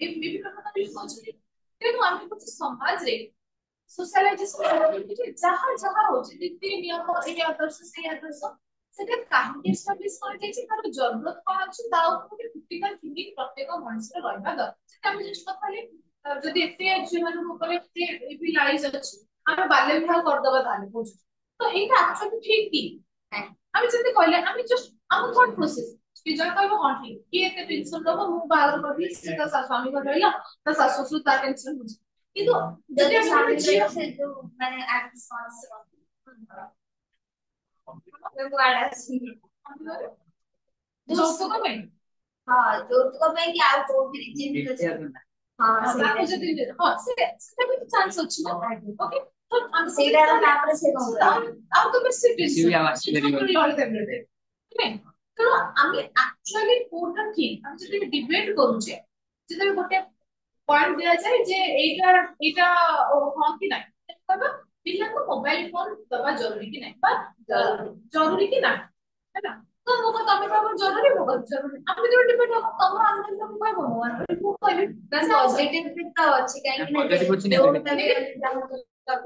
ଏ ବିଭିନ୍ନ ପ୍ରକାର ଜିନିଷ ଅଛି ତେଣୁ ଆମେ କହୁଛେ ସମାଜରେ सोशलाइजेशन जहाँ जहाँ होची नीति नियम ए आदर्श से आदर्श सेटा काहे एस्टाब्लिश कर जायछि तार जरूरत कोन अछि ता ऊपर क्रिटिकल थिंकिंग प्रत्येक मनुष्य रहबा दरकार सेटा हम जस्ट कहले जदि एते जीवन ऊपर एते एबी लाइज अछि हम बाल्य विवाह कर दबा ताले बुझ तो एटा एक्चुअली ठीक की हम जति कहले हम जस्ट हम थॉट प्रोसेस कि जण कहबो हां ठीक कि एते टेंशन दबो मु बाहर कर दी से ता स्वामी घर रहला ता सासु ससुर ता टेंशन बुझ କିନ୍ତୁ ଯଦି ଆମେ ଗୋଟେ ଝିଅ ସେ ଯୋଉ ମାନେ ୱାର୍ଡ ଅଛି ଯୌତୁକ ପାଇଁ ହଁ ଯୌତୁକ ପାଇଁ କି ଆଉ କୋଉ ବି ରିଜିନ ହଁ ତାକୁ ଯଦି ହଁ ସେଟା ବି ଚାନ୍ସ ଅଛି ନା ଓକେ ତ ଆମେ ସେଇଟା ତାପରେ ସେ କଣ ଆଉ ତ ବେଶୀ ଟେନସନ ତେଣୁ ଆମେ ଆକ୍ଚୁଆଲି କୋଉଟା ଠିକ ଆମେ ଯଦି ଡିବେଟ କରୁଛେ ଯେତେବେଳେ ଗୋଟେ ପଏଣ୍ଟ ଦିଆଯାଏ ଯେ ଏଇଟା ହଁ କି ନାହିଁ କହିବା ପିଲାଙ୍କୁ ମୋବାଇଲ ଫୋନ ଦବା ଜରୁରୀ କି ନାହିଁ ବା ଜରୁରୀ କି ନାହିଁ ହେଲା तो वो तमे कहबो जरूरी वो जरूरी हम जो डिपेंड हो तम आंसर तुम कहबो वो आंसर तू कहबी बस पॉजिटिव भी तो अच्छी कहीं ना पॉजिटिव कुछ जो नहीं तभी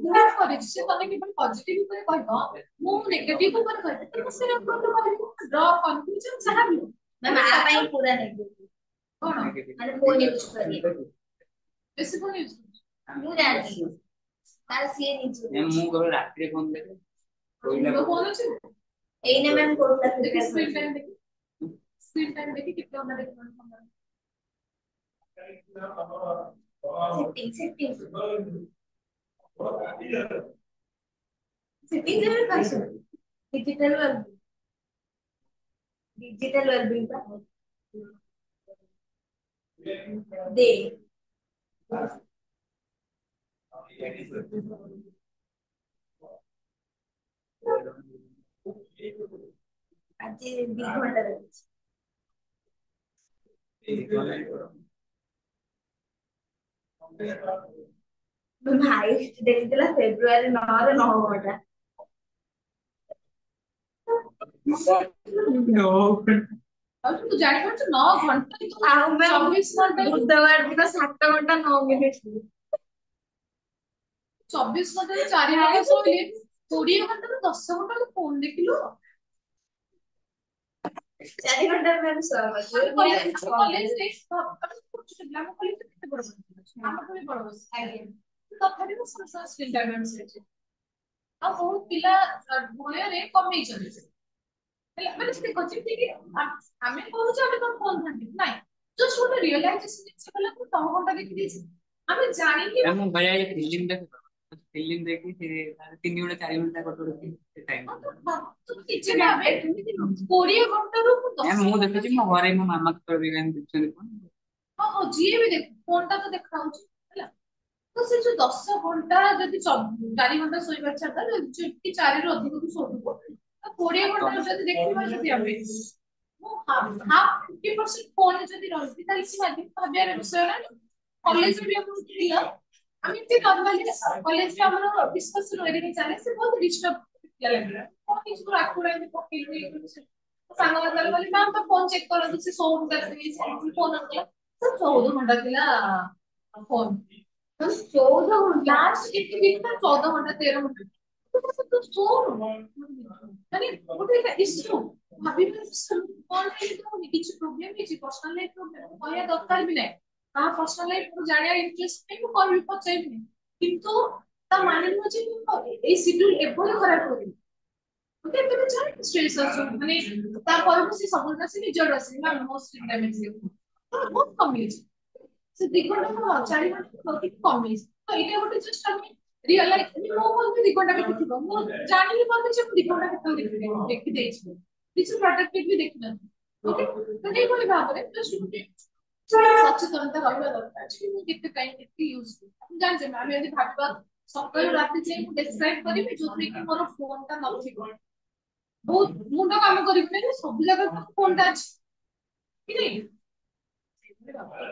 दुआ करे से तमे केवल पॉजिटिव ऊपर कहबो मु नेगेटिव ऊपर कहबे तो से आपको कहबो ड्रॉ कंफ्यूजन सहा भी मैं आ पाई पूरा नहीं कोन मैंने फोन यूज करिए बेसी कोन यूज ମୁଁ ଜାଣିଛି ତାର ସିଏ ନିଜେ ମୁଁ କେବଳ ରାତିରେ ଫୋନ ଦେଖେ ଶୋଇଲା फोन ଅଛି ଏଇନେ ମ୍ୟାମ୍ କୋଉଟା देखिए ପ୍ରିପେୟାର स्क्रीन टाइम देखिए कितना होना देखो सेटिंग सेटिंग जरूर कर डिजिटल वेलबींग का दे आज 2 घंटा रही भाई देखिଥିଲା ଫେବୃଆରୀ 9 ରେ 9 ଘଣ୍ଟା और तू जानी पारछ 9 घंटा ଆଉ मैं 24 घंटा बुधवार दिन 7 घंटा 9 मिनिट 24 घंटा 4 घंटा सोइले 20 घंटा तो 10 घंटा तो फोन देखिलो 4 घंटा मैम कॉलेज रे हम कॉलेज कितने बड़ हम तो भी बड़ आगे तथापि ମୁଁ ସ୍କ୍ରିନ୍ ଟାଇମ୍ ମିଶିଛି ଆଉ ବହୁତ ପିଲା ଭୟରେ କମେଇ ଚାଲିଛି ହେଲା ମାନେ ସେ କୋଚିଂ ଟିକେ ଆମେ କହୁଛୁ ଆମେ ତ ଫୋନ ଧରିବୁ ନାଇଁ ଜଷ୍ଟ ଗୋଟେ ରିଅଲାଇଜେସନ ଜିନିଷ କଲା ମୁଁ 9 ଘଣ୍ଟା ଦେଖି ଦେଇଛି ଆମେ ଜାଣିକି ମୁଁ ଭୟ ଫିଲ୍ମ ଦେଖେ ଫିଲ୍ମ ଦେଖି ସେ 3 ଘଣ୍ଟା 4 ଘଣ୍ଟା କଟୁଛି ସେ ଟାଇମ ତୁ କିଛି ଭାବେ 20 ଘଣ୍ଟାରୁ ମୁଁ 10 ମୁଁ ଦେଖୁଛି ମୋ ଘରେ ମୋ ମାମା କେତେବେଳେ ବି ଦେଖୁଛନ୍ତି ଫୋନ ହଁ ଯିଏ ବି ଦେଖ ଫୋନଟା ତ ଦେଖାଉଛି ହେଲା तो से जो 10 घंटा जदि 4 घंटा सोइबार छाता जदि 4 रु अधिक को सोइबो तो 20 घंटा जदि देखिबा जदि आबे मो हाफ 50% फोन जदि रहबी ताली कि माध्यम भाबियार विषय ना कॉलेज भी हम किला हम इते नॉर्मली कॉलेज में हमर डिस्कशन होरे के चले से बहुत डिस्टर्ब किया लागला कोन इसको राखुड़ा में पकेल सांग मतलब बोली मैम तो फोन चेक करो से 100 घंटा से फोन आला सब 14 घंटा थिला फोन 14 घंटा लास्ट कितने दिन था 14 घंटा 13 घंटा तो सब तो सो माने गोटे इश्यू भाभी कौन है तो किसी प्रॉब्लम है पर्सनल लाइफ प्रॉब्लम कहया दरकार भी नहीं हां पर्सनल लाइफ को जानिया इंटरेस्ट नहीं को कर पचाई भी किंतु ता माने न जे ए शेड्यूल एभली खराब करी ओके तबे जान स्ट्रेस आछो माने ता पर से सब से निजर आसी ना मोस्ट डैमेज तो बहुत कम है से 2 घंटा को 4 घंटा बहुत कम है तो एटा गोटे जस्ट हम रियलाइज मो मन में 2 घंटा के थिबो मो जानि पारे जे 2 घंटा के देखि देछि किछु प्रोडक्टिव भी देखि न ओके तो नहीं बोले भाबरे जस्ट सचेतनता रहबा दरकार कि मु केते टाइम केते यूज हम जान जे हम यदि भाबा सकाळ राती जे मु डिस्क्राइब करबी जोथि कि मोर फोन ता नथिबो बहुत मुंडा काम करिबे ने सब जगह फोन ता अछि कि नहीं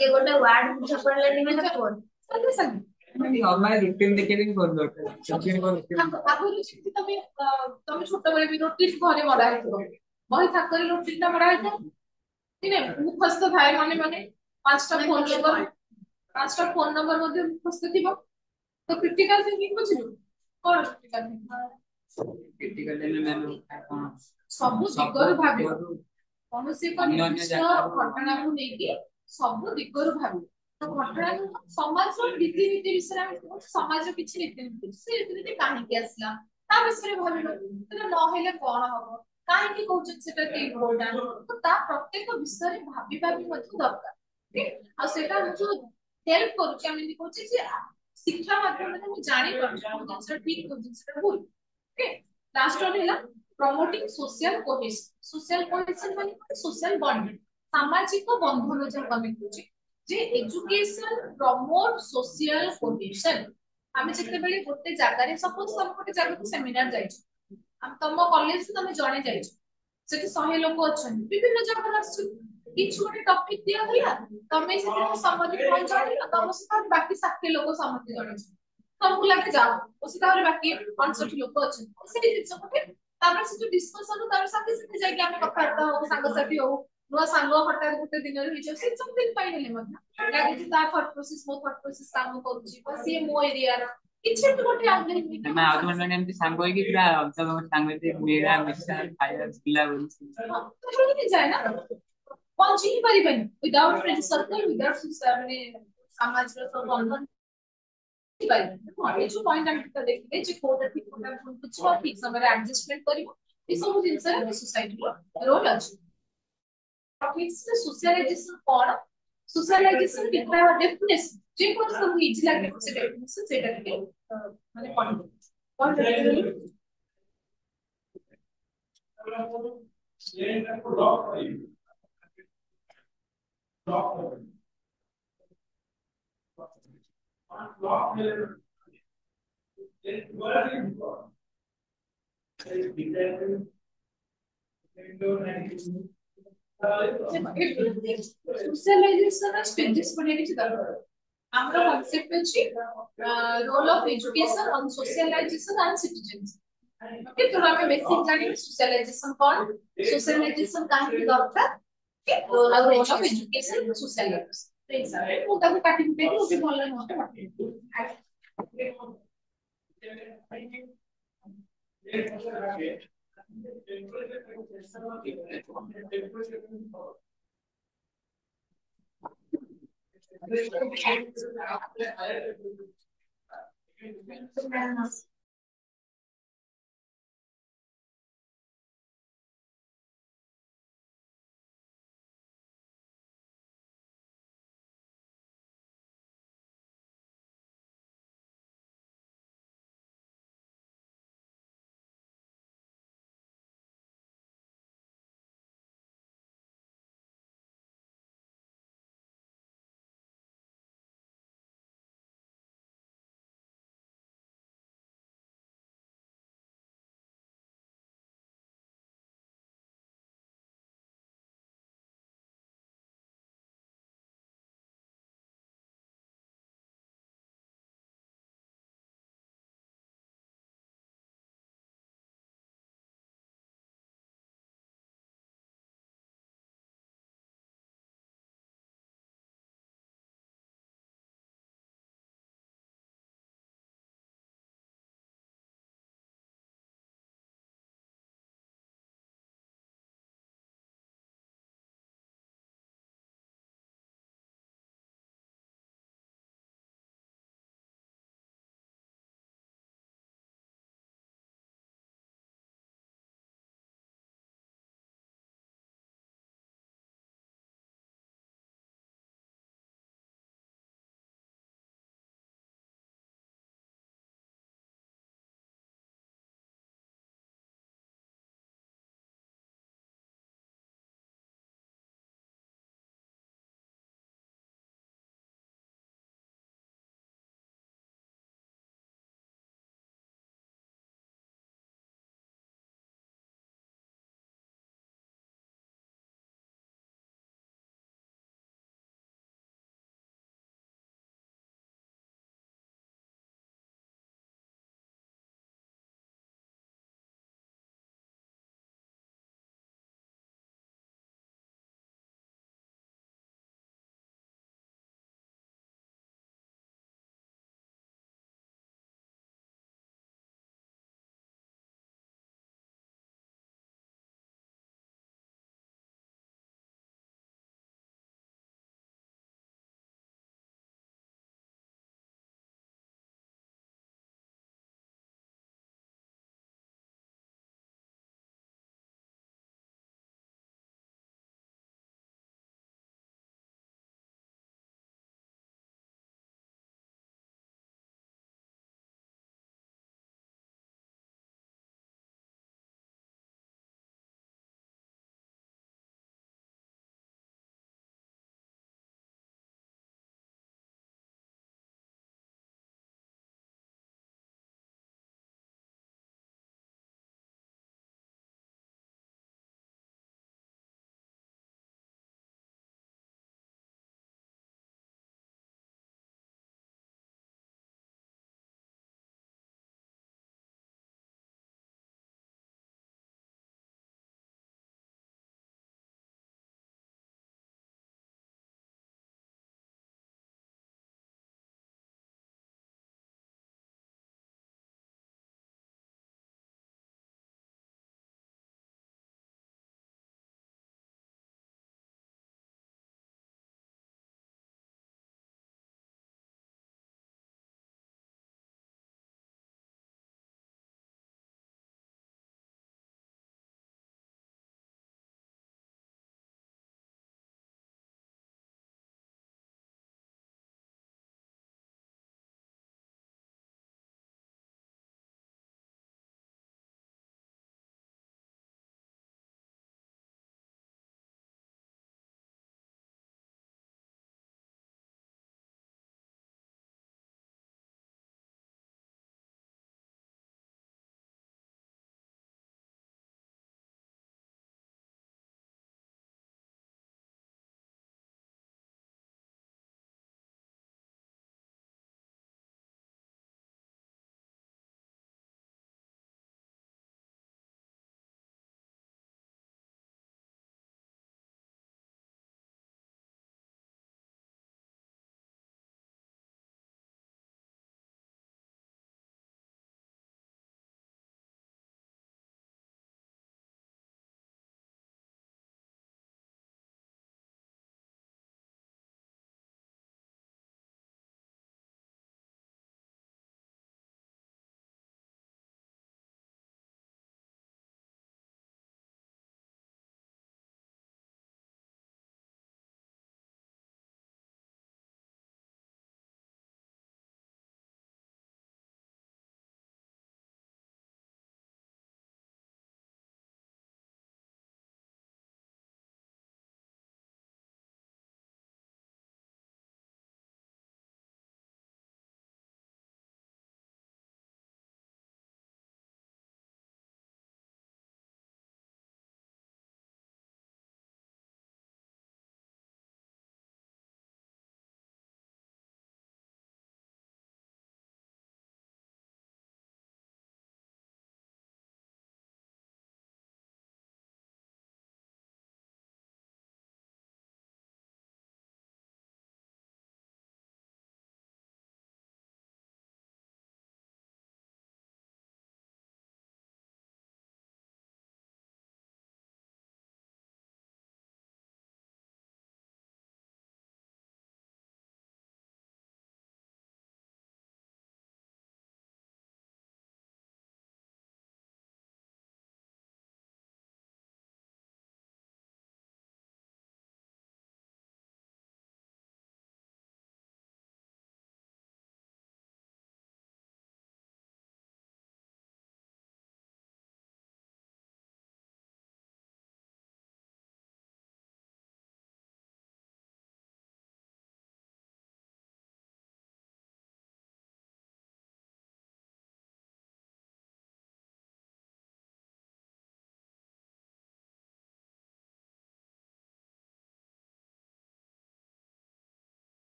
ये गोटे वार्ड बुझा पड़लानी मैंने फोन संगे संगे नॉर्मल रूटीन देखे भी फोन दरकार सबसे को रूटीन आगुरी जेमति तमे छोट बेले भी रोटी घरे मरा हेतो बही थाकरी रोटी ता मरा हेतो कि नै मुखस्त थाए माने पांचटा फोन नंबर मध्ये मुखस्त थिबो तो क्रिटिकल थिंकिंग बुझिबो कोन क्रिटिकल लेवल में कौन सब दिगरु भाबिबो कौनसी एक निर्दिष्ट घटना को लेके सब दिगरु भाबिबो तो घटना समाज रीति नीति विषय हम समाज किछि रीति नीति से रीति नीति काहे के आसला ता विषय भाबिबो तो न हेले कोन हबो काहे की कहउछ सेटा के इम्पोर्टेंट तो ता प्रत्येक विषय भाबिबा भी मत दरकार ठीक आ सेटा जो हेल्प करूछ हम नि कहउछ जे शिक्षा माध्यम में हम जानि पारछ जिनसे ठीक को जिनसे भूल ठीक लास्ट वन हैला प्रमोटिंग सोशल कोहेशन माने सोशल बॉन्डिंग सामाजिक बंधन जो हम कहउछ जे एजुकेशन प्रमोट सोशल कोहेशन हम जते बेले गोटे जगह रे सपोज तुम गोटे जगह को सेमिनार जाइछ हम तुम कॉलेज से तुम जणे जाइछ सेठी 100 लोक अछन विभिन्न जगह आछन किछ गोटे टॉपिक दिया गया तमे से सम्बन्धित कोन जणे तम से बाकी 60 लोक सम्बन्धित जणे तुमको लगे जाओ उसी तरह बाकी 65 लोक अछन से जिंस गोटे तापर से जो डिस्कशन तापर साथे साथे जाय कि हम कथार्ता हो सांग साथी हो नुआ सांग हटात गुटे दिन रे हिजो से सब दिन पाइ नेले मत लागे कि ता थॉट प्रोसेस मो थॉट प्रोसेस काम करूची बस ये मो एरिया किछि तो गोटे आगे मैं आउट मन एमती सांग होई कि पूरा सब सांग में मेरा मिक्सर खाया पिला बोलছি तो नहीं जाए ना पहुंच ही परिबन विदाउट फ्रेंड सर्कल विदाउट माने समाज रो सब बंधन जो पॉइंट हम देखिले जे कोटा ठीक कोटा कुछ ठीक समय एडजस्टमेंट करिवो ए सब जिंस रे सोसाइटी रो रोल अछि टॉपिक्स रे सोशलाइजेशन कोन सोशलाइजेशन कितना डेफिनेशन जे कोन सब इजी लागे से डेफिनेशन सेटा के माने कोन सोशलाइजेशन स्टेजेस पढ़े किछि दरकार हमरा कांसेप्ट अछि role of education on socialization and citizenship okay तो हमें बेसिक जानी सोशलाइजेशन कौन सोशलाइजेशन काहे दरकार रोल ऑफ एजुकेशन सोशलाइजेशन तो हिसाब रे मु ताको काटी कुटे कि ओके भलो नोट बाटे